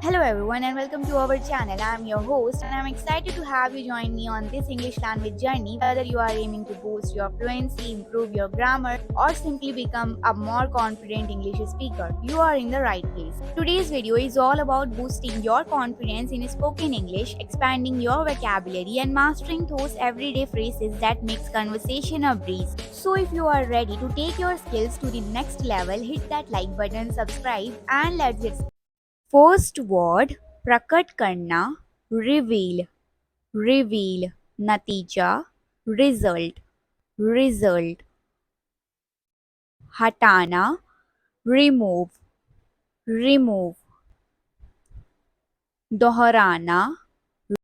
Hello everyone and welcome to our channel. I am your host and I am excited to have you join me on this English language journey. Whether you are aiming to boost your fluency, improve your grammar or simply become a more confident English speaker, you are in the right place. Today's video is all about boosting your confidence in spoken English, expanding your vocabulary and mastering those everyday phrases that makes conversation a breeze. So if you are ready to take your skills to the next level, hit that like button, subscribe and let's get started. First word प्रकट करना, reveal, reveal, नतीजा, result, result, हटाना, remove, remove, दोहराना,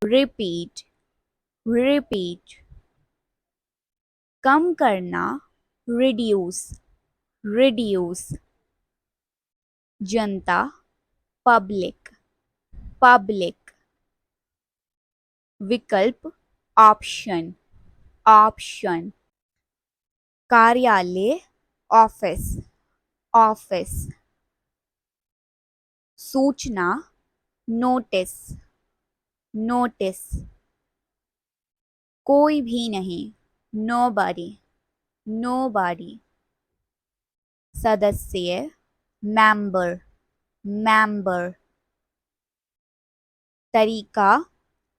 repeat, repeat, कम करना, reduce, reduce, जनता, public, public, विकल्प, option, option, कार्यालय, office, office, सूचना, notice, notice, कोई भी नहीं, nobody, nobody, सदस्य, member, member, तरीका,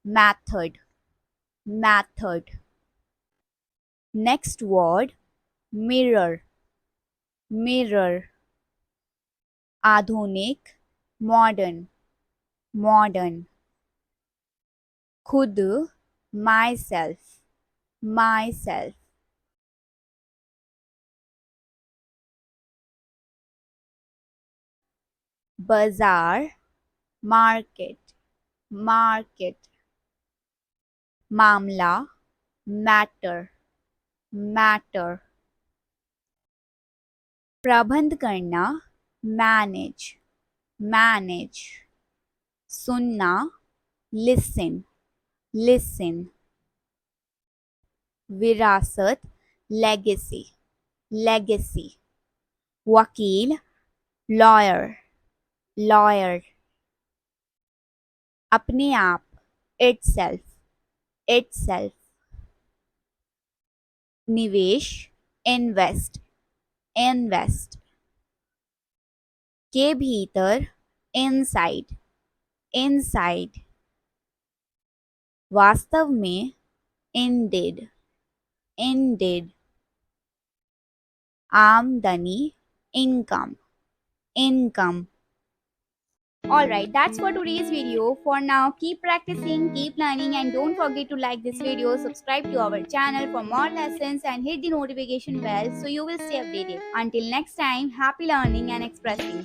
method, method. Next word, mirror, mirror, आधुनिक, modern, modern, खुद, myself, myself, बाजार, market, market, मामला, matter, matter, प्रबंध करना, manage, manage, सुनना, listen, listen, विरासत, legacy, legacy, वकील, lawyer, lawyer, अपने आप, itself, itself, निवेश, invest, invest, के भीतर, inside, inside, वास्तव में, indeed, indeed, आमदनी, income, income. Alright, that's for today's video. For now, keep practicing, keep learning, and don't forget to like this video, subscribe to our channel for more lessons, and hit the notification bell so you will stay updated. Until next time, happy learning and expressing.